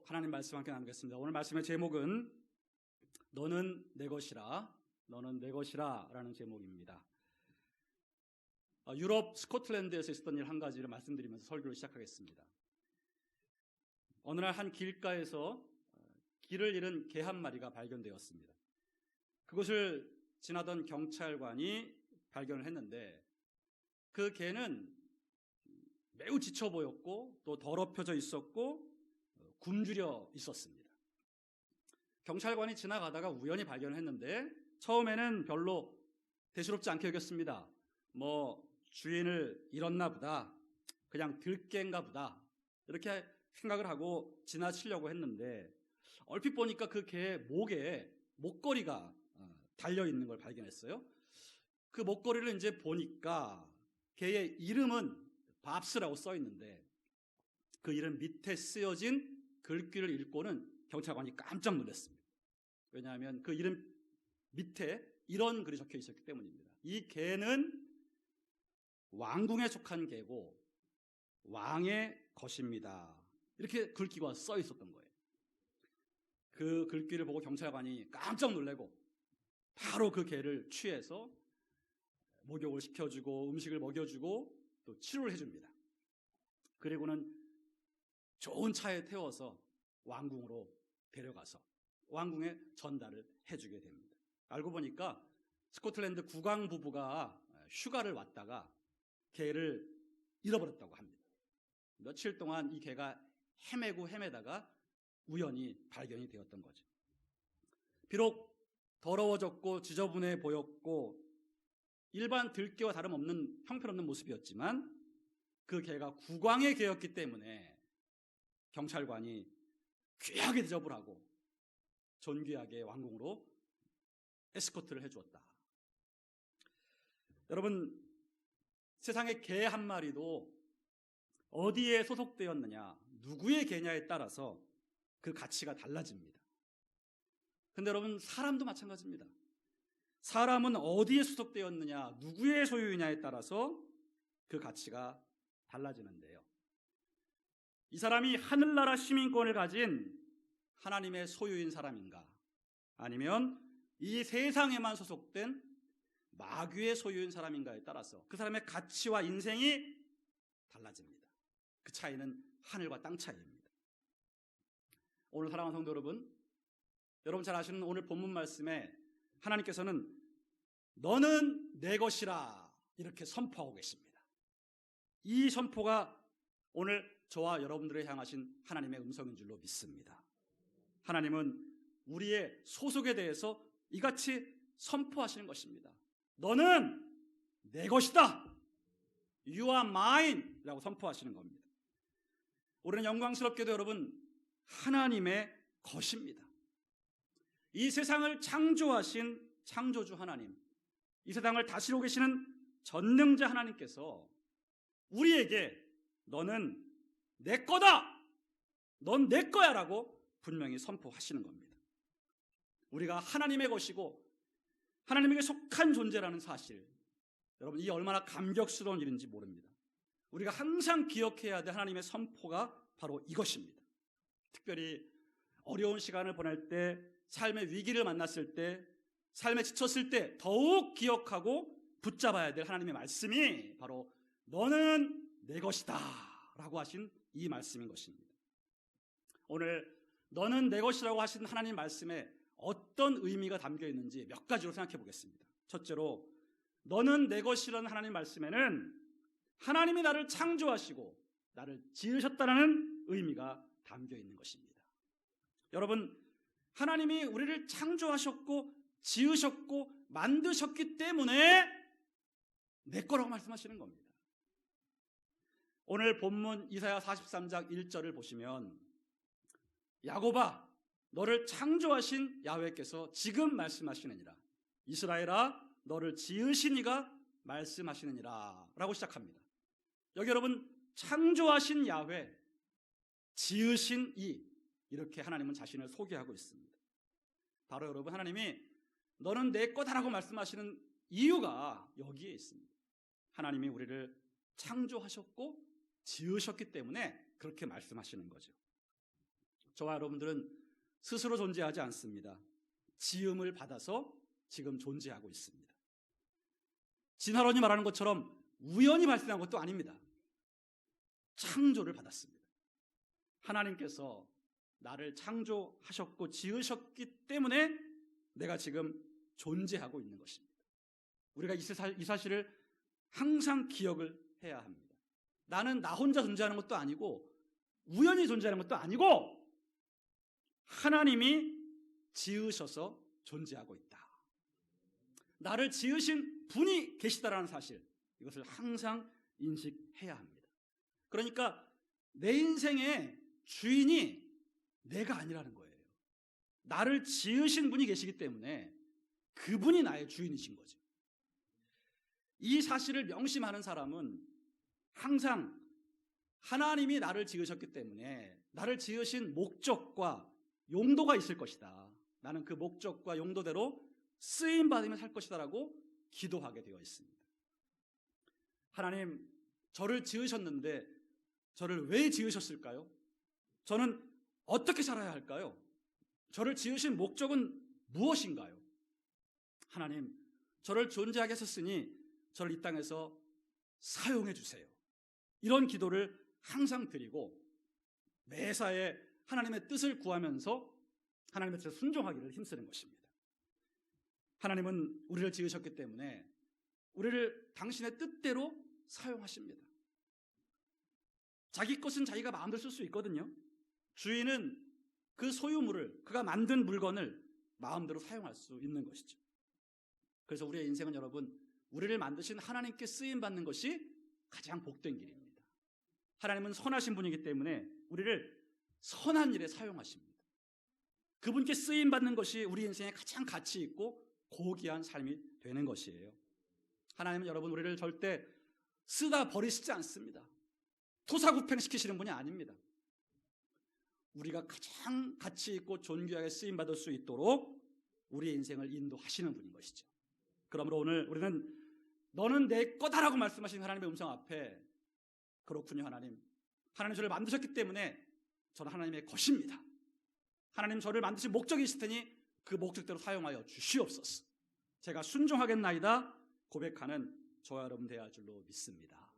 하나님 말씀 함께 나누겠습니다. 오늘 말씀의 제목은 너는 내 것이라, 너는 내 것이라 라는 제목입니다. 유럽 스코틀랜드에서 있었던 일 한 가지를 말씀드리면서 설교를 시작하겠습니다. 어느 날 한 길가에서 길을 잃은 개 한 마리가 발견되었습니다. 그것을 지나던 경찰관이 발견을 했는데 그 개는 매우 지쳐 보였고 또 더럽혀져 있었고 굶주려 있었습니다. 경찰관이 지나가다가 우연히 발견을 했는데 처음에는 별로 대수롭지 않게 여겼습니다. 주인을 잃었나 보다, 그냥 들개인가 보다 이렇게 생각을 하고 지나치려고 했는데 얼핏 보니까 그 개의 목에 목걸이가 달려있는 걸 발견했어요. 그 목걸이를 이제 보니까 개의 이름은 밥스라고 써 있는데 그 이름 밑에 쓰여진 글귀를 읽고는 경찰관이 깜짝 놀랐습니다. 왜냐하면 그 이름 밑에 이런 글이 적혀 있었기 때문입니다. 이 개는 왕궁에 속한 개고 왕의 것입니다. 이렇게 글귀가 써 있었던 거예요. 그 글귀를 보고 경찰관이 깜짝 놀라고 바로 그 개를 취해서 목욕을 시켜주고 음식을 먹여주고 또 치료를 해줍니다. 그리고는 좋은 차에 태워서 왕궁으로 데려가서 왕궁에 전달을 해주게 됩니다. 알고 보니까 스코틀랜드 국왕 부부가 휴가를 왔다가 개를 잃어버렸다고 합니다. 며칠 동안 이 개가 헤매다가 우연히 발견이 되었던 거죠. 비록 더러워졌고 지저분해 보였고 일반 들개와 다름없는 형편없는 모습이었지만 그 개가 국왕의 개였기 때문에 경찰관이 귀하게 대접을 하고 존귀하게 왕궁으로 에스코트를 해주었다. 여러분, 세상의 개 한 마리도 어디에 소속되었느냐, 누구의 개냐에 따라서 그 가치가 달라집니다. 근데 여러분, 사람도 마찬가지입니다. 사람은 어디에 소속되었느냐, 누구의 소유냐에 따라서 그 가치가 달라지는데요. 이 사람이 하늘나라 시민권을 가진 하나님의 소유인 사람인가, 아니면 이 세상에만 소속된 마귀의 소유인 사람인가에 따라서 그 사람의 가치와 인생이 달라집니다. 그 차이는 하늘과 땅 차이입니다. 오늘 사랑하는 성도 여러분 잘 아시는 오늘 본문 말씀에 하나님께서는 너는 내 것이라 이렇게 선포하고 계십니다. 이 선포가 오늘 저와 여러분들을 향하신 하나님의 음성인 줄로 믿습니다. 하나님은 우리의 소속에 대해서 이같이 선포하시는 것입니다. 너는 내 것이다. You are mine 라고 선포하시는 겁니다. 우리는 영광스럽게도 여러분 하나님의 것입니다. 이 세상을 창조하신 창조주 하나님, 이 세상을 다스리고 계시는 전능자 하나님께서 우리에게 너는 내 거다, 넌 내 거야 라고 분명히 선포하시는 겁니다. 우리가 하나님의 것이고 하나님에게 속한 존재라는 사실, 여러분 이 얼마나 감격스러운 일인지 모릅니다. 우리가 항상 기억해야 될 하나님의 선포가 바로 이것입니다. 특별히 어려운 시간을 보낼 때, 삶의 위기를 만났을 때, 삶에 지쳤을 때 더욱 기억하고 붙잡아야 될 하나님의 말씀이 바로 너는 내 것이다 라고 하신 이 말씀인 것입니다. 오늘 너는 내 것이라고 하신 하나님 말씀에 어떤 의미가 담겨 있는지 몇 가지로 생각해 보겠습니다. 첫째로 너는 내 것이라는 하나님 말씀에는 하나님이 나를 창조하시고 나를 지으셨다는 의미가 담겨 있는 것입니다. 여러분, 하나님이 우리를 창조하셨고 지으셨고 만드셨기 때문에 내 거라고 말씀하시는 겁니다. 오늘 본문 이사야 43장 1절을 보시면 야곱아, 너를 창조하신 야훼께서 지금 말씀하시느니라. 이스라엘아, 너를 지으신 이가 말씀하시느니라 라고 시작합니다. 여기 여러분 창조하신 야훼, 지으신 이, 이렇게 하나님은 자신을 소개하고 있습니다. 바로 여러분 하나님이 너는 내 거다라고 말씀하시는 이유가 여기에 있습니다. 하나님이 우리를 창조하셨고 지으셨기 때문에 그렇게 말씀하시는 거죠. 저와 여러분들은 스스로 존재하지 않습니다. 지음을 받아서 지금 존재하고 있습니다. 진화론이 말하는 것처럼 우연히 발생한 것도 아닙니다. 창조를 받았습니다. 하나님께서 나를 창조하셨고 지으셨기 때문에 내가 지금 존재하고 있는 것입니다. 우리가 이 사실을 항상 기억을 해야 합니다. 나는 나 혼자 존재하는 것도 아니고 우연히 존재하는 것도 아니고 하나님이 지으셔서 존재하고 있다. 나를 지으신 분이 계시다라는 사실, 이것을 항상 인식해야 합니다. 그러니까 내 인생의 주인이 내가 아니라는 거예요. 나를 지으신 분이 계시기 때문에 그분이 나의 주인이신 거죠. 이 사실을 명심하는 사람은 항상 하나님이 나를 지으셨기 때문에 나를 지으신 목적과 용도가 있을 것이다. 나는 그 목적과 용도대로 쓰임받으며 살 것이다 라고 기도하게 되어 있습니다. 하나님, 저를 지으셨는데 저를 왜 지으셨을까요? 저는 어떻게 살아야 할까요? 저를 지으신 목적은 무엇인가요? 하나님, 저를 존재하게 하셨으니 저를 이 땅에서 사용해 주세요. 이런 기도를 항상 드리고 매사에 하나님의 뜻을 구하면서 하나님의 뜻에 순종하기를 힘쓰는 것입니다. 하나님은 우리를 지으셨기 때문에 우리를 당신의 뜻대로 사용하십니다. 자기 것은 자기가 마음대로 쓸 수 있거든요. 주인은 그 소유물을, 그가 만든 물건을 마음대로 사용할 수 있는 것이죠. 그래서 우리의 인생은 여러분, 우리를 만드신 하나님께 쓰임받는 것이 가장 복된 길입니다. 하나님은 선하신 분이기 때문에 우리를 선한 일에 사용하십니다. 그분께 쓰임받는 것이 우리 인생에 가장 가치 있고 고귀한 삶이 되는 것이에요. 하나님은 여러분, 우리를 절대 쓰다 버리시지 않습니다. 토사구팽시키시는 분이 아닙니다. 우리가 가장 가치 있고 존귀하게 쓰임받을 수 있도록 우리의 인생을 인도하시는 분인 것이죠. 그러므로 오늘 우리는 너는 내 거다라고 말씀하신 하나님의 음성 앞에 그렇군요 하나님, 하나님 저를 만드셨기 때문에 저는 하나님의 것입니다. 하나님 저를 만드신 목적이 있을 테니 그 목적대로 사용하여 주시옵소서. 제가 순종하겠나이다 고백하는 저와 여러분 되어야 줄로 믿습니다.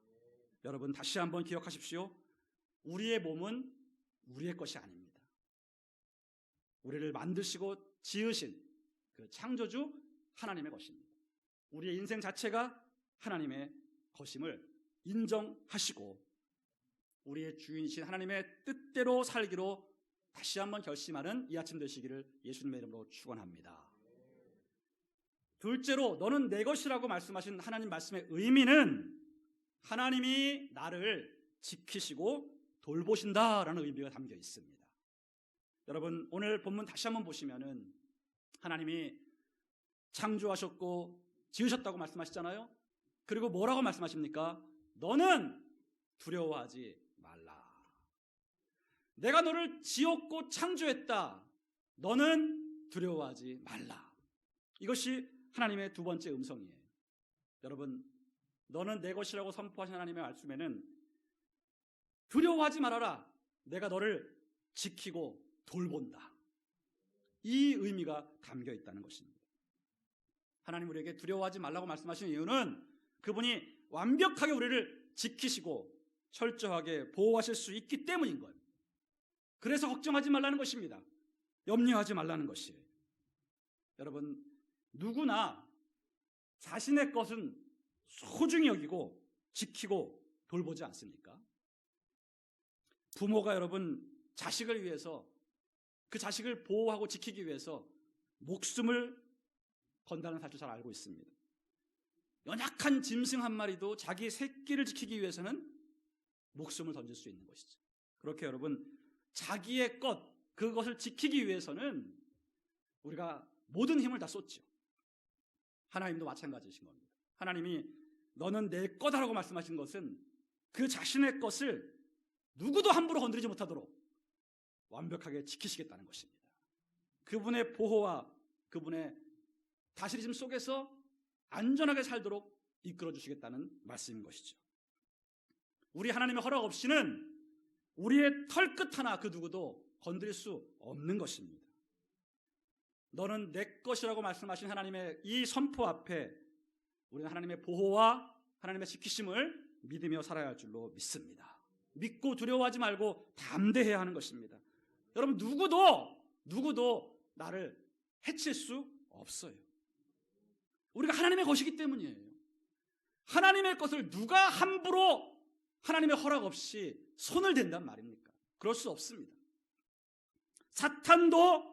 여러분 다시 한번 기억하십시오. 우리의 몸은 우리의 것이 아닙니다. 우리를 만드시고 지으신 그 창조주 하나님의 것입니다. 우리의 인생 자체가 하나님의 것임을 인정하시고 우리의 주인이신 하나님의 뜻대로 살기로 다시 한번 결심하는 이 아침 되시기를 예수님의 이름으로 축원합니다. 둘째로 너는 내 것이라고 말씀하신 하나님 말씀의 의미는 하나님이 나를 지키시고 돌보신다라는 의미가 담겨 있습니다. 여러분 오늘 본문 다시 한번 보시면은 하나님이 창조하셨고 지으셨다고 말씀하시잖아요. 그리고 뭐라고 말씀하십니까? 너는 두려워하지 말라. 내가 너를 지었고 창조했다. 너는 두려워하지 말라. 이것이 하나님의 두 번째 음성이에요. 여러분, 너는 내 것이라고 선포하신 하나님의 말씀에는 두려워하지 말아라. 내가 너를 지키고 돌본다. 이 의미가 담겨 있다는 것입니다. 하나님 우리에게 두려워하지 말라고 말씀하시는 이유는 그분이 완벽하게 우리를 지키시고 철저하게 보호하실 수 있기 때문인 거예요. 그래서 걱정하지 말라는 것입니다. 염려하지 말라는 것이에요. 여러분 누구나 자신의 것은 소중히 여기고 지키고 돌보지 않습니까? 부모가 여러분 자식을 위해서 그 자식을 보호하고 지키기 위해서 목숨을 건다는 사실 잘 알고 있습니다. 연약한 짐승 한 마리도 자기 새끼를 지키기 위해서는 목숨을 던질 수 있는 것이죠. 그렇게 여러분 자기의 것, 그것을 지키기 위해서는 우리가 모든 힘을 다 쏟죠. 하나님도 마찬가지이신 겁니다. 하나님이 너는 내 거다라고 말씀하신 것은 그 자신의 것을 누구도 함부로 건드리지 못하도록 완벽하게 지키시겠다는 것입니다. 그분의 보호와 그분의 다스리심 속에서 안전하게 살도록 이끌어 주시겠다는 말씀인 것이죠. 우리 하나님의 허락 없이는 우리의 털끝 하나 그 누구도 건드릴 수 없는 것입니다. 너는 내 것이라고 말씀하신 하나님의 이 선포 앞에 우리는 하나님의 보호와 하나님의 지키심을 믿으며 살아야 할 줄로 믿습니다. 믿고 두려워하지 말고 담대해야 하는 것입니다. 여러분, 누구도 나를 해칠 수 없어요. 우리가 하나님의 것이기 때문이에요. 하나님의 것을 누가 함부로 하나님의 허락 없이 손을 댄단 말입니까? 그럴 수 없습니다. 사탄도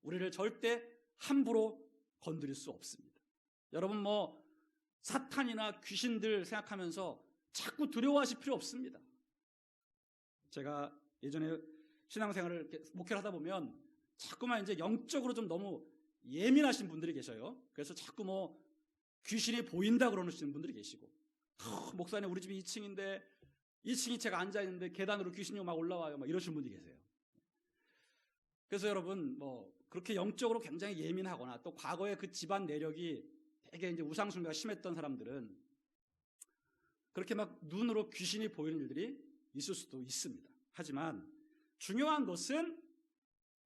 우리를 절대 함부로 건드릴 수 없습니다. 여러분, 사탄이나 귀신들 생각하면서 자꾸 두려워하실 필요 없습니다. 제가 예전에 신앙생활을 목회를 하다 보면 자꾸만 이제 영적으로 좀 너무 예민하신 분들이 계셔요. 그래서 자꾸 귀신이 보인다 그러시는 분들이 계시고, 목사님 우리 집이 2층인데 2층이 제가 앉아있는데 계단으로 귀신이 막 올라와요, 막 이러시는 분들이 계세요. 그래서 여러분, 그렇게 영적으로 굉장히 예민하거나 또 과거에 그 집안 내력이 되게 이제 우상숭배가 심했던 사람들은 그렇게 막 눈으로 귀신이 보이는 일들이 있을 수도 있습니다. 하지만 중요한 것은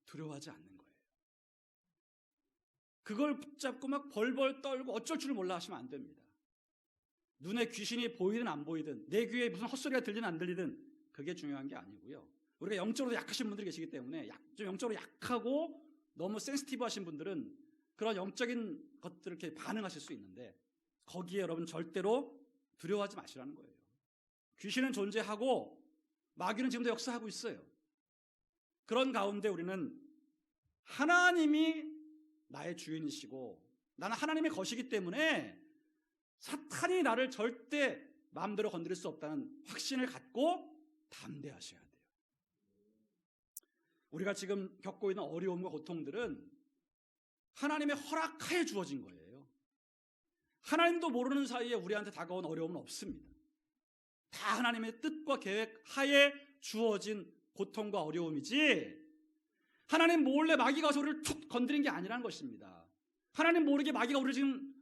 두려워하지 않는 거예요. 그걸 붙잡고 막 벌벌 떨고 어쩔 줄 몰라 하시면 안 됩니다. 눈에 귀신이 보이든 안 보이든 내 귀에 무슨 헛소리가 들리든 안 들리든 그게 중요한 게 아니고요. 우리가 영적으로 약하신 분들이 계시기 때문에 좀 영적으로 약하고 너무 센시티브하신 분들은 그런 영적인 것들을 이렇게 반응하실 수 있는데 거기에 여러분 절대로 두려워하지 마시라는 거예요. 귀신은 존재하고 마귀는 지금도 역사하고 있어요. 그런 가운데 우리는 하나님이 나의 주인이시고 나는 하나님의 것이기 때문에 사탄이 나를 절대 마음대로 건드릴 수 없다는 확신을 갖고 담대하셔야 돼요. 우리가 지금 겪고 있는 어려움과 고통들은 하나님의 허락하에 주어진 거예요. 하나님도 모르는 사이에 우리한테 다가온 어려움은 없습니다. 다 하나님의 뜻과 계획 하에 주어진 고통과 어려움이지 하나님 몰래 마귀가 와서 우리를 툭 건드린 게 아니라는 것입니다. 하나님 모르게 마귀가 우리를 지금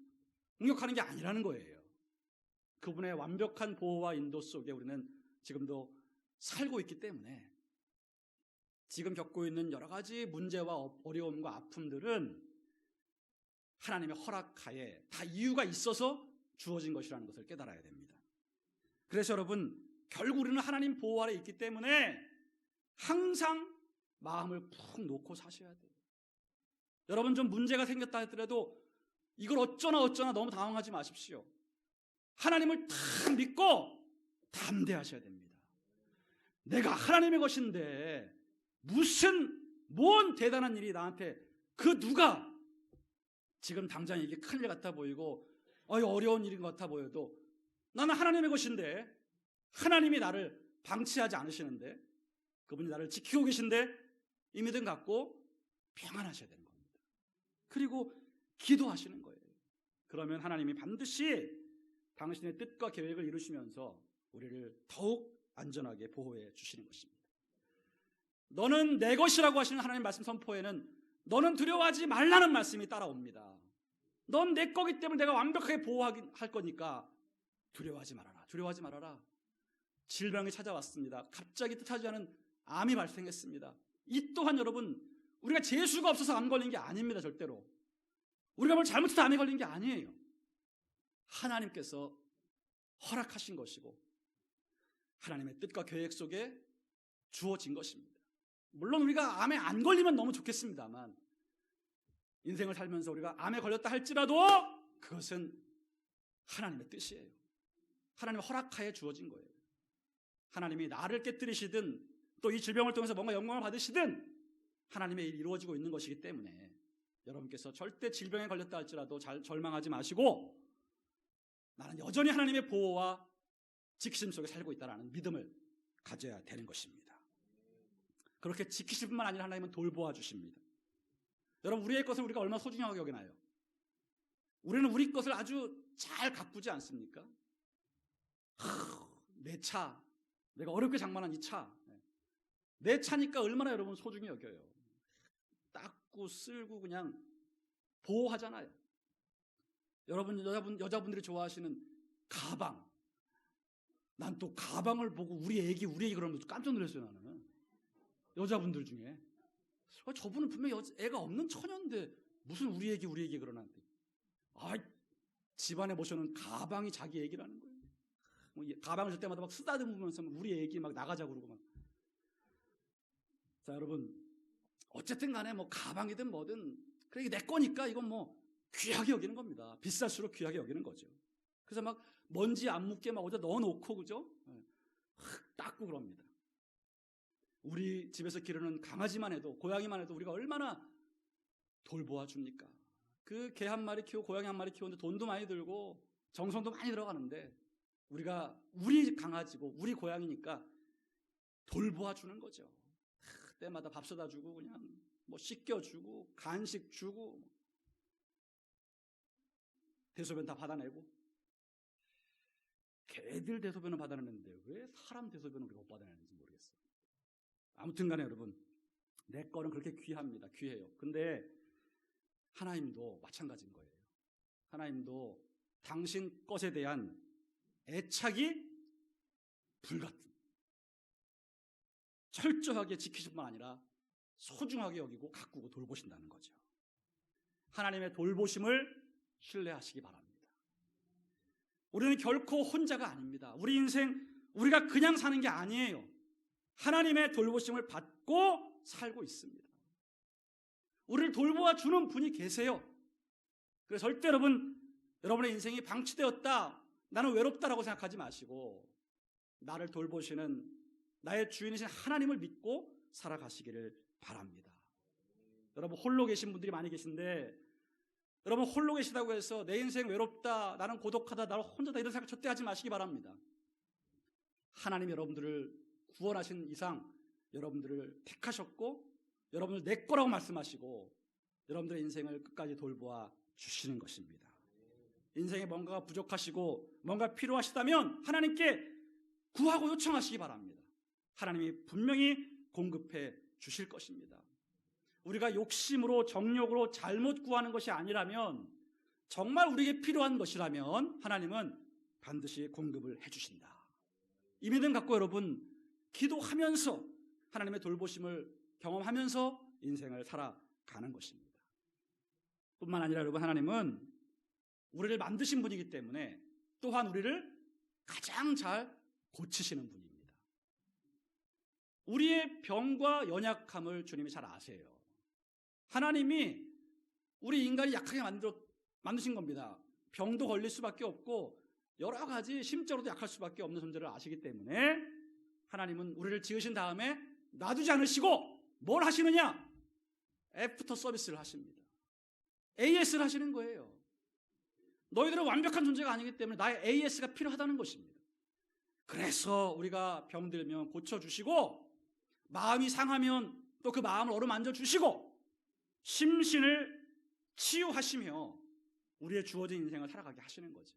공격하는 게 아니라는 거예요. 그분의 완벽한 보호와 인도 속에 우리는 지금도 살고 있기 때문에 지금 겪고 있는 여러 가지 문제와 어려움과 아픔들은 하나님의 허락하에 다 이유가 있어서 주어진 것이라는 것을 깨달아야 됩니다. 그래서 여러분, 결국 우리는 하나님 보호 아래 있기 때문에 항상 마음을 푹 놓고 사셔야 돼요. 여러분, 좀 문제가 생겼다 하더라도 이걸 어쩌나 너무 당황하지 마십시오. 하나님을 딱 믿고 담대하셔야 됩니다. 내가 하나님의 것인데 뭔 대단한 일이 나한테 그 누가 지금 당장 이게 큰일 같아 보이고 어려운 일인 것 같아 보여도 나는 하나님의 것인데 하나님이 나를 방치하지 않으시는데 그분이 나를 지키고 계신데 이 믿음 갖고 평안하셔야 되는 겁니다. 그리고 기도하시는 거예요. 그러면 하나님이 반드시 당신의 뜻과 계획을 이루시면서 우리를 더욱 안전하게 보호해 주시는 것입니다. 너는 내 것이라고 하시는 하나님 말씀 선포에는 너는 두려워하지 말라는 말씀이 따라옵니다. 넌 내 거기 때문에 내가 완벽하게 보호할 거니까 두려워하지 말아라. 두려워하지 말아라. 질병이 찾아왔습니다. 갑자기 뜻하지 않은 암이 발생했습니다. 이 또한 여러분, 우리가 재수가 없어서 암 걸린 게 아닙니다. 절대로. 우리가 뭘 잘못해서 암에 걸린 게 아니에요. 하나님께서 허락하신 것이고 하나님의 뜻과 계획 속에 주어진 것입니다. 물론 우리가 암에 안 걸리면 너무 좋겠습니다만 인생을 살면서 우리가 암에 걸렸다 할지라도 그것은 하나님의 뜻이에요. 하나님의 허락하에 주어진 거예요. 하나님이 나를 깨뜨리시든 또 이 질병을 통해서 뭔가 영광을 받으시든 하나님의 일이 이루어지고 있는 것이기 때문에 여러분께서 절대 질병에 걸렸다 할지라도 절망하지 마시고 나는 여전히 하나님의 보호와 지키심 속에 살고 있다는 믿음을 가져야 되는 것입니다. 그렇게 지키실 뿐만 아니라 하나님은 돌보아 주십니다. 여러분, 우리의 것을 우리가 얼마나 소중하게 여기나요? 우리는 우리 것을 아주 잘 가꾸지 않습니까? 내 차, 내가 어렵게 장만한 이 차, 내 차니까 얼마나 여러분 소중히 여겨요. 닦고 쓸고 그냥 보호하잖아요. 여러분, 여자분들이 좋아하시는 가방, 난 또 가방을 보고 우리 애기 그러면 깜짝 놀랐어요. 나는 여자분들 중에. 저분은 분명히 애가 없는 처녀인데 무슨 우리 얘기 그러는데. 집안에 모셔놓은 가방이 자기 얘기라는 거예요. 가방을 줄 때마다 막 쓰다듬으면서 우리 얘기 막 나가자고 그러고 막. 자, 여러분, 어쨌든 간에 뭐 가방이든 뭐든 그래 내 거니까 이건 뭐 귀하게 여기는 겁니다. 비쌀수록 귀하게 여기는 거죠. 그래서 막 먼지 안 묻게 막 어디다 넣어놓고, 그죠? 닦고 그럽니다. 우리 집에서 기르는 강아지만 해도, 고양이만 해도 우리가 얼마나 돌보아 줍니까? 그 개 한 마리 키우고 고양이 한 마리 키우는데 돈도 많이 들고 정성도 많이 들어가는데 우리가 우리 강아지고 우리 고양이니까 돌보아 주는 거죠. 때마다 밥 쏟아 주고 그냥 뭐 씻겨주고 간식 주고 대소변 다 받아내고. 개들 대소변은 받아내는데 왜 사람 대소변은 우리가 못 받아내는지 모르겠어요. 아무튼 간에 여러분, 내 거는 그렇게 귀합니다. 귀해요. 근데 하나님도 마찬가지인 거예요. 하나님도 당신 것에 대한 애착이 불같은, 철저하게 지키실 뿐만 아니라 소중하게 여기고 가꾸고 돌보신다는 거죠. 하나님의 돌보심을 신뢰하시기 바랍니다. 우리는 결코 혼자가 아닙니다. 우리 인생 우리가 그냥 사는 게 아니에요. 하나님의 돌보심을 받고 살고 있습니다. 우리를 돌보아 주는 분이 계세요. 그래서 절대 여러분의 인생이 방치되었다, 나는 외롭다라고 생각하지 마시고 나를 돌보시는 나의 주인이신 하나님을 믿고 살아가시기를 바랍니다. 여러분, 홀로 계신 분들이 많이 계신데, 여러분 홀로 계시다고 해서 내 인생 외롭다, 나는 고독하다, 나는 혼자다 이런 생각 절대 하지 마시기 바랍니다. 하나님이 여러분들을 구원하신 이상 여러분들을 택하셨고 여러분을 내 거라고 말씀하시고 여러분들의 인생을 끝까지 돌보아 주시는 것입니다. 인생에 뭔가가 부족하시고 뭔가 필요하시다면 하나님께 구하고 요청하시기 바랍니다. 하나님이 분명히 공급해 주실 것입니다. 우리가 욕심으로 정욕으로 잘못 구하는 것이 아니라면, 정말 우리에게 필요한 것이라면 하나님은 반드시 공급을 해주신다. 이 믿음 갖고 여러분 기도하면서 하나님의 돌보심을 경험하면서 인생을 살아가는 것입니다. 뿐만 아니라 여러분, 하나님은 우리를 만드신 분이기 때문에 또한 우리를 가장 잘 고치시는 분입니다. 우리의 병과 연약함을 주님이 잘 아세요. 하나님이 우리 인간이 약하게 만드신 겁니다. 병도 걸릴 수밖에 없고 여러 가지 심적으로도 약할 수밖에 없는 존재를 아시기 때문에 하나님은 우리를 지으신 다음에 놔두지 않으시고 뭘 하시느냐? 애프터 서비스를 하십니다. AS를 하시는 거예요. 너희들은 완벽한 존재가 아니기 때문에 나의 AS가 필요하다는 것입니다. 그래서 우리가 병들면 고쳐주시고, 마음이 상하면 또 그 마음을 어루만져 주시고, 심신을 치유하시며 우리의 주어진 인생을 살아가게 하시는 거죠.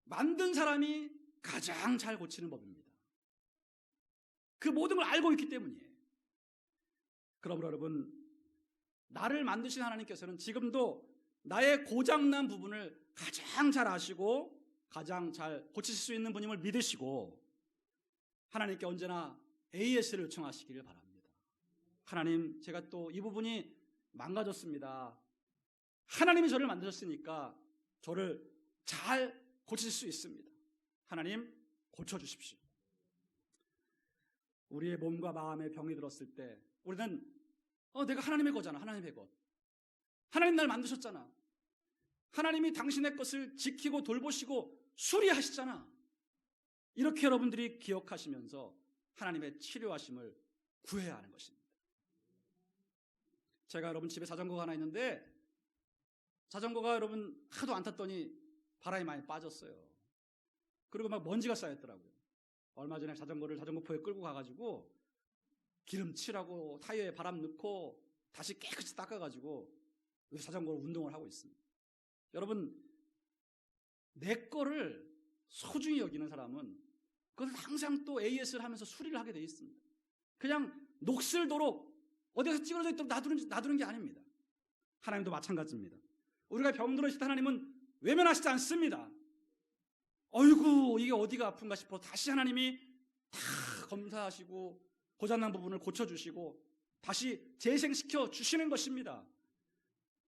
만든 사람이 가장 잘 고치는 법입니다. 그 모든 걸 알고 있기 때문이에요. 그러므로 여러분, 나를 만드신 하나님께서는 지금도 나의 고장난 부분을 가장 잘 아시고 가장 잘 고치실 수 있는 분임을 믿으시고 하나님께 언제나 AS를 요청하시기를 바랍니다. 하나님, 제가 또 이 부분이 망가졌습니다. 하나님이 저를 만드셨으니까 저를 잘 고칠 수 있습니다. 하나님, 고쳐주십시오. 우리의 몸과 마음에 병이 들었을 때 우리는 내가 하나님의 거잖아. 하나님의 것. 하나님 날 만드셨잖아. 하나님이 당신의 것을 지키고 돌보시고 수리하시잖아. 이렇게 여러분들이 기억하시면서 하나님의 치료하심을 구해야 하는 것입니다. 제가 여러분 집에 자전거가 하나 있는데, 자전거가 여러분 하도 안 탔더니 바람이 많이 빠졌어요. 그리고 막 먼지가 쌓였더라고요. 얼마 전에 자전거포에 끌고 가가지고 기름 칠하고 타이어에 바람 넣고 다시 깨끗이 닦아가지고 요새 자전거로 운동을 하고 있습니다. 여러분, 내 거를 소중히 여기는 사람은 그것을 항상 또 AS를 하면서 수리를 하게 되어 있습니다. 그냥 녹슬도록 어디서 찌그러져 있도록 놔두는 게 아닙니다. 하나님도 마찬가지입니다. 우리가 병들었을 때 하나님은 외면하시지 않습니다. 어이구, 이게 어디가 아픈가 싶어 다시 하나님이 다 검사하시고 고장난 부분을 고쳐주시고 다시 재생시켜 주시는 것입니다.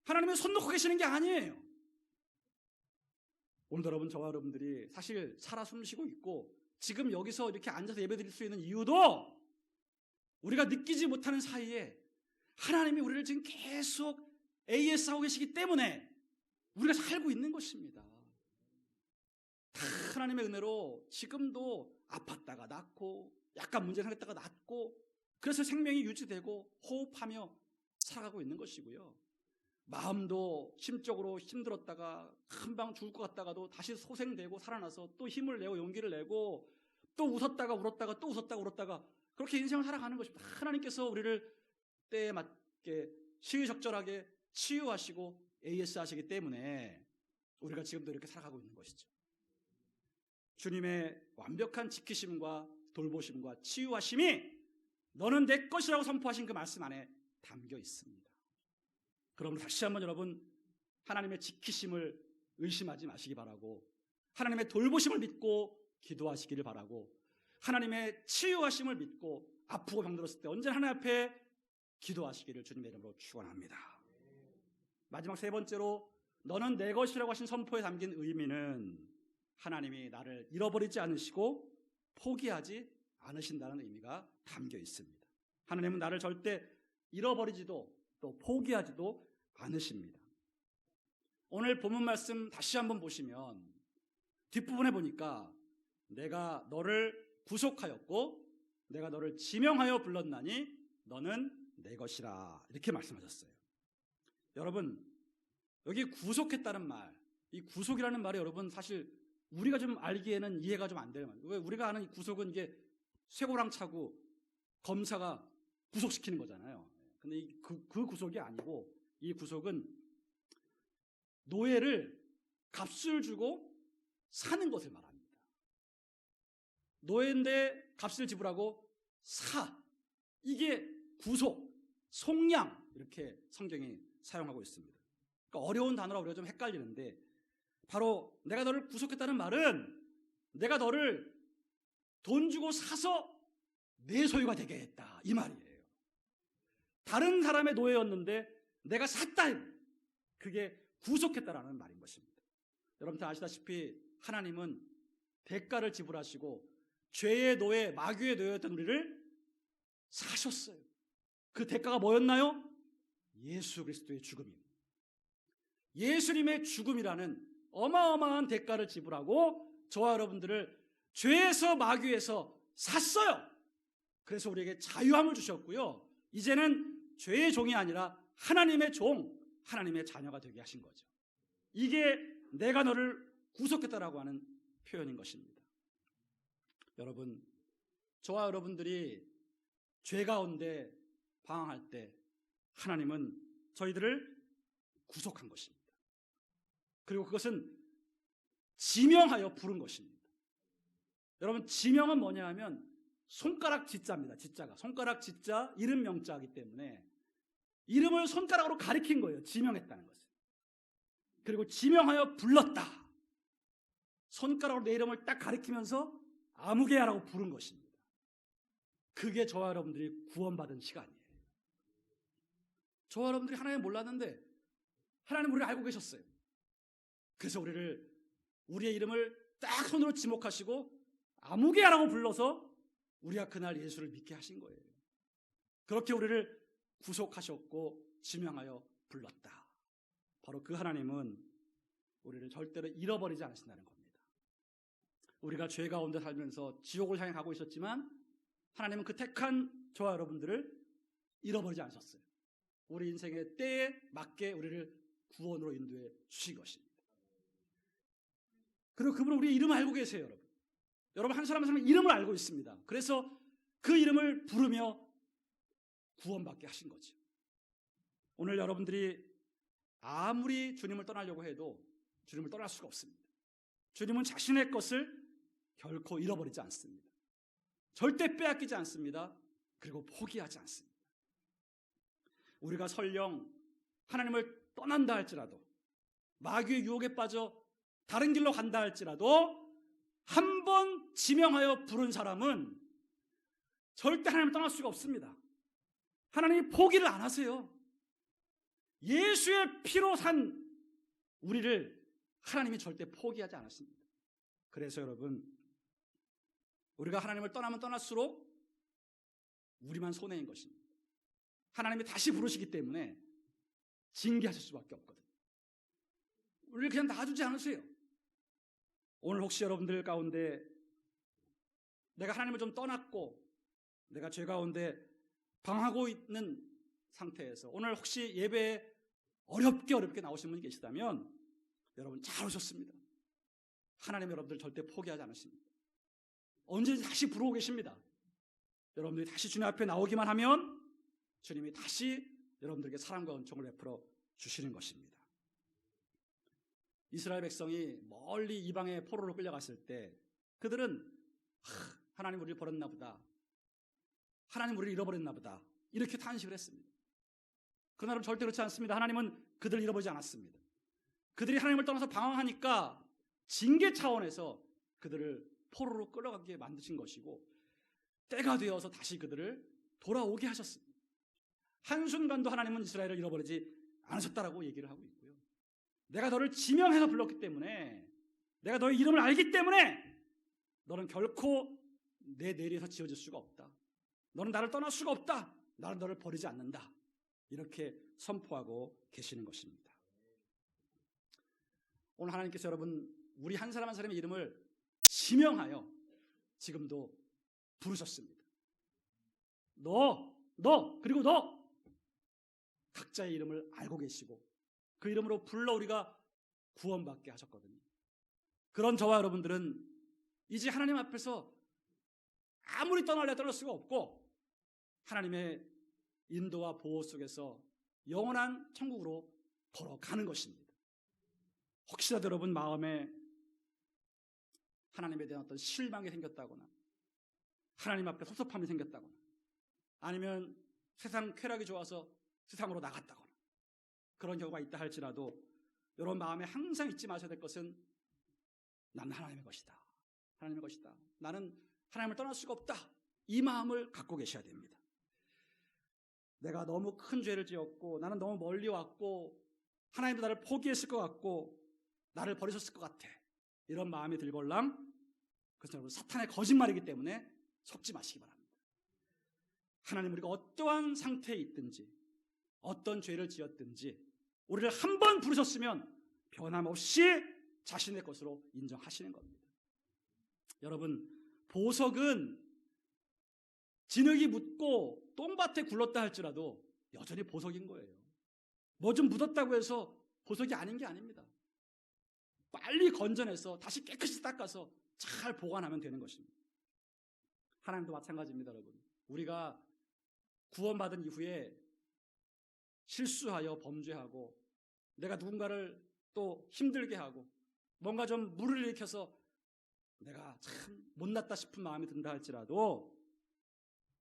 하나님은 손 놓고 계시는 게 아니에요. 오늘도 여러분, 저와 여러분들이 사실 살아 숨쉬고 있고 지금 여기서 이렇게 앉아서 예배드릴 수 있는 이유도 우리가 느끼지 못하는 사이에 하나님이 우리를 지금 계속 AS하고 계시기 때문에 우리가 살고 있는 것입니다. 다 하나님의 은혜로 지금도 아팠다가 낫고 약간 문제 생겼다가 낫고 그래서 생명이 유지되고 호흡하며 살아가고 있는 것이고요. 마음도 심적으로 힘들었다가 금방 죽을 것 같다가도 다시 소생되고 살아나서 또 힘을 내고 용기를 내고 또 웃었다가 울었다가 또 웃었다가 울었다가 그렇게 인생을 살아가는 것입니다. 하나님께서 우리를 때에 맞게 시의적절하게 치유하시고 AS 하시기 때문에 우리가 지금도 이렇게 살아가고 있는 것이죠. 주님의 완벽한 지키심과 돌보심과 치유하심이 너는 내 것이라고 선포하신 그 말씀 안에 담겨 있습니다. 그럼 다시 한번 여러분, 하나님의 지키심을 의심하지 마시기 바라고 하나님의 돌보심을 믿고 기도하시기를 바라고 하나님의 치유하심을 믿고 아프고 병들었을 때 언제나 하나님 앞에 기도하시기를 주님의 이름으로 축원합니다. 마지막 세 번째로 너는 내 것이라고 하신 선포에 담긴 의미는 하나님이 나를 잃어버리지 않으시고 포기하지 않으신다는 의미가 담겨 있습니다. 하나님은 나를 절대 잃어버리지도 또 포기하지도 않으십니다. 오늘 본문 말씀 다시 한번 보시면 뒷부분에 보니까 내가 너를 구속하였고 내가 너를 지명하여 불렀나니 너는 내 것이라 이렇게 말씀하셨어요. 여러분, 여기 구속했다는 말, 이 구속이라는 말이 여러분 사실 우리가 좀 알기에는 이해가 좀 안 되는 말이에요. 왜 우리가 아는 이 구속은 이게 쇠고랑 차고 검사가 구속시키는 거잖아요. 근데 그 구속이 아니고 이 구속은 노예를 값을 주고 사는 것을 말합니다. 노예인데 값을 지불하고 사. 이게 구속, 속량 이렇게 성경이 사용하고 있습니다. 그러니까 어려운 단어라 우리가 좀 헷갈리는데 바로 내가 너를 구속했다는 말은 내가 너를 돈 주고 사서 내 소유가 되게 했다 이 말이에요. 다른 사람의 노예였는데 내가 샀다. 그게 구속했다라는 말인 것입니다. 여러분 다 아시다시피 하나님은 대가를 지불하시고 죄의 노예, 마귀의 노예였던 우리를 사셨어요. 그 대가가 뭐였나요? 예수 그리스도의 죽음입니다. 예수님의 죽음이라는 어마어마한 대가를 지불하고 저와 여러분들을 죄에서 마귀에서 샀어요. 그래서 우리에게 자유함을 주셨고요. 이제는 죄의 종이 아니라 하나님의 종, 하나님의 자녀가 되게 하신 거죠. 이게 내가 너를 구속했다라고 하는 표현인 것입니다. 여러분, 저와 여러분들이 죄 가운데 방황할 때 하나님은 저희들을 구속한 것입니다. 그리고 그것은 지명하여 부른 것입니다. 여러분, 지명은 뭐냐 하면 손가락 지자입니다. 지자가 손가락 지자 이름 명자이기 때문에 이름을 손가락으로 가리킨 거예요. 지명했다는 것은. 그리고 지명하여 불렀다. 손가락으로 내 이름을 딱 가리키면서 아무개야라고 부른 것입니다. 그게 저와 여러분들이 구원받은 시간이에요. 저와 여러분들이 하나님 몰랐는데 하나님 우리를 알고 계셨어요. 그래서 우리의 이름을 딱 손으로 지목하시고 아무개야라고 불러서 우리가 그날 예수를 믿게 하신 거예요. 그렇게 우리를 구속하셨고 지명하여 불렀다. 바로 그 하나님은 우리를 절대로 잃어버리지 않으신다는 겁니다. 우리가 죄 가운데 살면서 지옥을 향해 가고 있었지만 하나님은 그 택한 저와 여러분들을 잃어버리지 않으셨어요. 우리 인생의 때에 맞게 우리를 구원으로 인도해 주신 것입니다. 그리고 그분은 우리의 이름을 알고 계세요, 여러분. 여러분 한 사람 한 사람 이름을 알고 있습니다. 그래서 그 이름을 부르며 구원받게 하신 거죠. 오늘 여러분들이 아무리 주님을 떠나려고 해도 주님을 떠날 수가 없습니다. 주님은 자신의 것을 결코 잃어버리지 않습니다. 절대 빼앗기지 않습니다. 그리고 포기하지 않습니다. 우리가 설령 하나님을 떠난다 할지라도 마귀의 유혹에 빠져 다른 길로 간다 할지라도 한 번 지명하여 부른 사람은 절대 하나님을 떠날 수가 없습니다. 하나님이 포기를 안 하세요. 예수의 피로 산 우리를 하나님이 절대 포기하지 않았습니다. 그래서 여러분, 우리가 하나님을 떠나면 떠날수록 우리만 손해인 것입니다. 하나님이 다시 부르시기 때문에 징계하실 수밖에 없거든요. 우리를 그냥 놔두지 않으세요. 오늘 혹시 여러분들 가운데 내가 하나님을 좀 떠났고 내가 죄 가운데 방황하고 있는 상태에서 오늘 혹시 예배에 어렵게 나오신 분이 계시다면 여러분 잘 오셨습니다. 하나님 여러분들 절대 포기하지 않으십니다. 언제든지 다시 부르고 계십니다. 여러분들이 다시 주님 앞에 나오기만 하면 주님이 다시 여러분들에게 사랑과 은총을 베풀어 주시는 것입니다. 이스라엘 백성이 멀리 이방의 포로로 끌려갔을 때 그들은 하나님 우리를 버렸나 보다, 하나님 우리를 잃어버렸나 보다 이렇게 탄식을 했습니다. 그러나 절대 그렇지 않습니다. 하나님은 그들을 잃어버리지 않았습니다. 그들이 하나님을 떠나서 방황하니까 징계 차원에서 그들을 포로로 끌어가게 만드신 것이고 때가 되어서 다시 그들을 돌아오게 하셨습니다. 한순간도 하나님은 이스라엘을 잃어버리지 않으셨다라고 얘기를 하고 있고요. 내가 너를 지명해서 불렀기 때문에, 내가 너의 이름을 알기 때문에 너는 결코 내 내리에서 지어질 수가 없다. 너는 나를 떠날 수가 없다. 나는 너를 버리지 않는다. 이렇게 선포하고 계시는 것입니다. 오늘 하나님께서 여러분 우리 한 사람 한 사람의 이름을 지명하여 지금도 부르셨습니다. 너 그리고 너 각자의 이름을 알고 계시고 그 이름으로 불러 우리가 구원받게 하셨거든요. 그런 저와 여러분들은 이제 하나님 앞에서 아무리 떠날 수가 없고 하나님의 인도와 보호 속에서 영원한 천국으로 걸어가는 것입니다. 혹시라도 여러분 마음에 하나님에 대한 어떤 실망이 생겼다거나 하나님 앞에 섭섭함이 생겼다거나 아니면 세상 쾌락이 좋아서 세상으로 나갔다거나 그런 경우가 있다 할지라도 여러분 마음에 항상 잊지 마셔야 될 것은 나는 하나님의 것이다. 하나님의 것이다. 나는 하나님을 떠날 수가 없다. 이 마음을 갖고 계셔야 됩니다. 내가 너무 큰 죄를 지었고 나는 너무 멀리 왔고 하나님도 나를 포기했을 것 같고 나를 버리셨을 것 같아. 이런 마음이 들걸랑 그래서 여러분 사탄의 거짓말이기 때문에 속지 마시기 바랍니다. 하나님 우리가 어떠한 상태에 있든지 어떤 죄를 지었든지 우리를 한 번 부르셨으면 변함없이 자신의 것으로 인정하시는 겁니다. 여러분 보석은 진흙이 묻고 똥밭에 굴렀다 할지라도 여전히 보석인 거예요. 뭐 좀 묻었다고 해서 보석이 아닌 게 아닙니다. 빨리 건져내서 다시 깨끗이 닦아서 잘 보관하면 되는 것입니다. 하나님도 마찬가지입니다. 여러분 우리가 구원받은 이후에 실수하여 범죄하고 내가 누군가를 또 힘들게 하고 뭔가 좀 물을 일으켜서 내가 참 못났다 싶은 마음이 든다 할지라도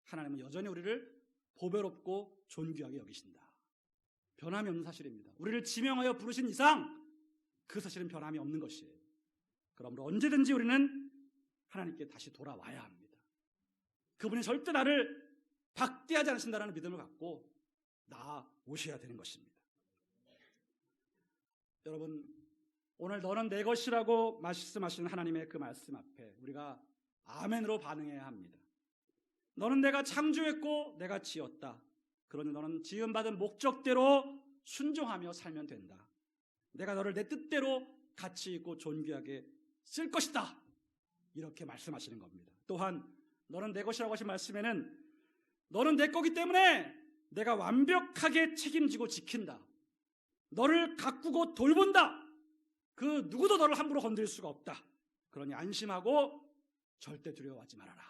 하나님은 여전히 우리를 보배롭고 존귀하게 여기신다. 변함이 없는 사실입니다. 우리를 지명하여 부르신 이상 그 사실은 변함이 없는 것이에요. 그러므로 언제든지 우리는 하나님께 다시 돌아와야 합니다. 그분이 절대 나를 박대하지 않으신다는 믿음을 갖고 나오셔야 되는 것입니다. 여러분 오늘 너는 내 것이라고 말씀하시는 하나님의 그 말씀 앞에 우리가 아멘으로 반응해야 합니다. 너는 내가 창조했고 내가 지었다. 그러니 너는 지음받은 목적대로 순종하며 살면 된다. 내가 너를 내 뜻대로 가치 있고 존귀하게 쓸 것이다. 이렇게 말씀하시는 겁니다. 또한 너는 내 것이라고 하신 말씀에는 너는 내 거기 때문에 내가 완벽하게 책임지고 지킨다. 너를 가꾸고 돌본다. 그 누구도 너를 함부로 건드릴 수가 없다. 그러니 안심하고 절대 두려워하지 말아라.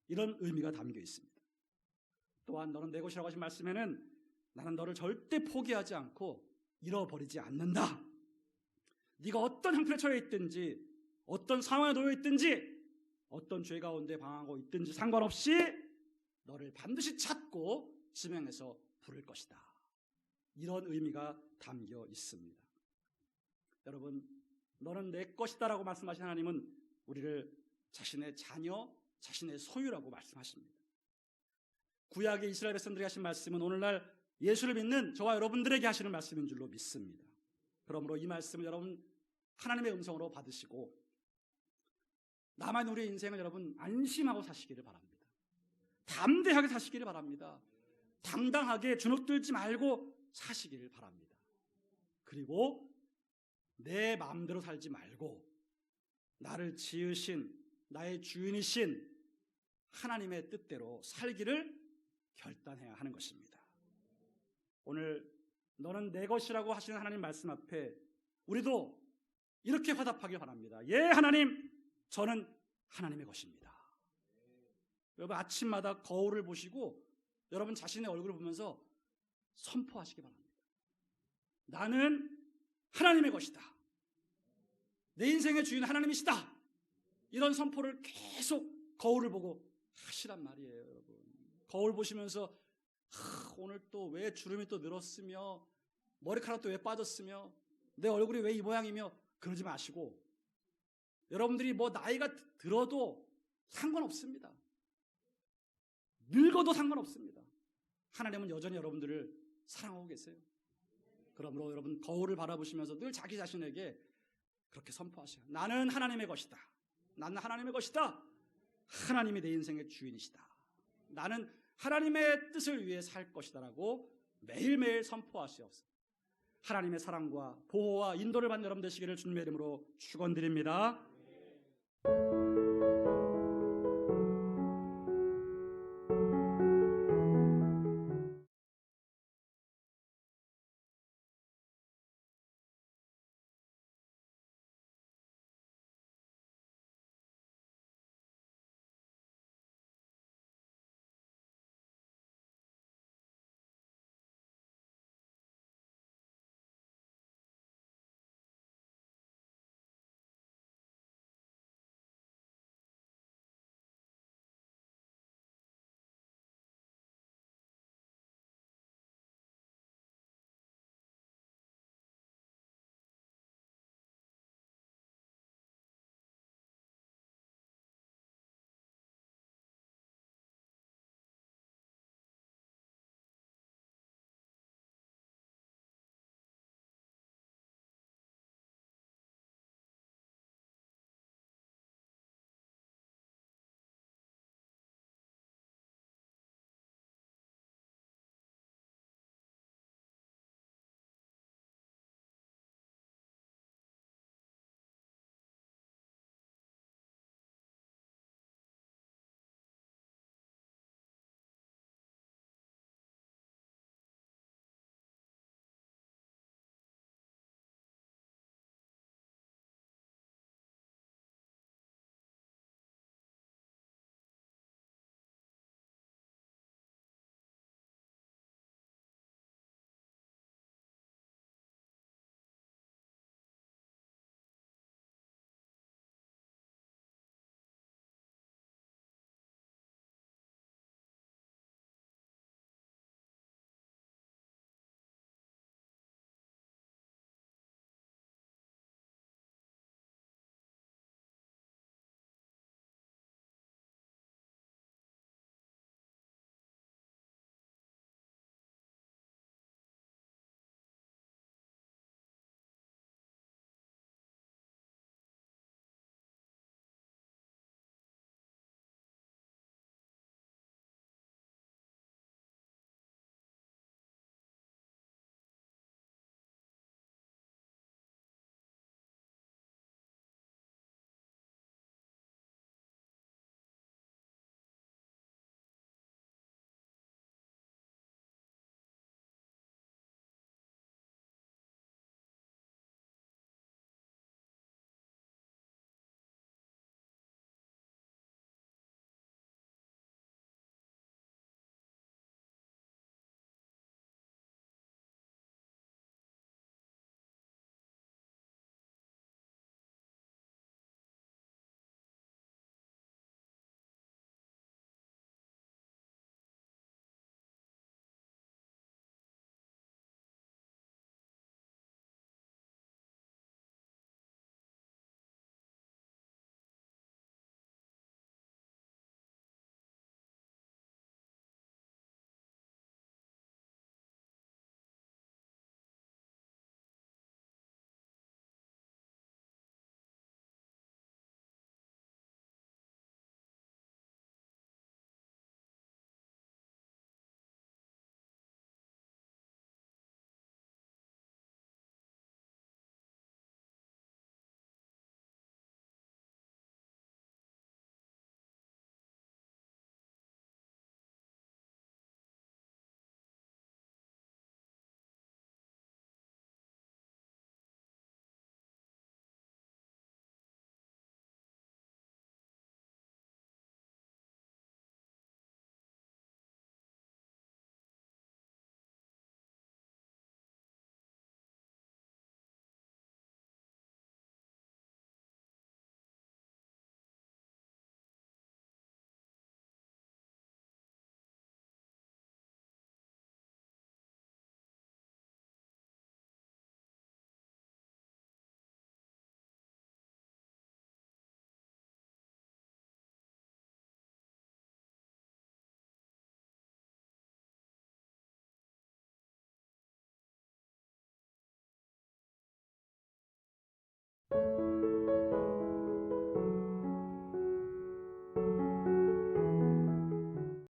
이런 의미가 담겨 있습니다. 또한 너는 내 것이라고 하신 말씀에는 나는 너를 절대 포기하지 않고 잃어버리지 않는다. 네가 어떤 형편에 처해 있든지 어떤 상황에 놓여 있든지 어떤 죄 가운데 방황하고 있든지 상관없이 너를 반드시 찾고 지명해서 부를 것이다. 이런 의미가 담겨 있습니다. 여러분 너는 내 것이다 라고 말씀하신 하나님은 우리를 자신의 자녀, 자신의 소유라고 말씀하십니다. 구약의 이스라엘 백성들에게 하신 말씀은 오늘날 예수를 믿는 저와 여러분들에게 하시는 말씀인 줄로 믿습니다. 그러므로 이 말씀을 여러분 하나님의 음성으로 받으시고 남은 우리의 인생을 여러분 안심하고 사시기를 바랍니다. 담대하게 사시기를 바랍니다. 당당하게 주눅들지 말고 사시기를 바랍니다. 그리고 내 마음대로 살지 말고 나를 지으신 나의 주인이신 하나님의 뜻대로 살기를 결단해야 하는 것입니다. 오늘 너는 내 것이라고 하시는 하나님 말씀 앞에 우리도 이렇게 화답하길 바랍니다. 예, 하나님, 저는 하나님의 것입니다. 여러분 아침마다 거울을 보시고 여러분 자신의 얼굴을 보면서 선포하시기 바랍니다. 나는 하나님의 것이다. 내 인생의 주인 하나님이시다. 이런 선포를 계속 거울을 보고 하시란 말이에요, 여러분. 거울 보시면서 오늘 또 왜 주름이 또 늘었으며 머리카락도 왜 빠졌으며 내 얼굴이 왜 이 모양이며 그러지 마시고 여러분들이 뭐 나이가 들어도 상관없습니다. 늙어도 상관없습니다. 하나님은 여전히 여러분들을 사랑하고 계세요. 그러므로 여러분 거울을 바라보시면서 늘 자기 자신에게 그렇게 선포하세요. 나는 하나님의 것이다. 나는 하나님의 것이다. 하나님이 내 인생의 주인이시다. 나는 하나님의 뜻을 위해 살 것이다라고 매일매일 선포하시옵소서. 하나님의 사랑과 보호와 인도를 받는 여러분 되시기를 주님의 이름으로 축원드립니다.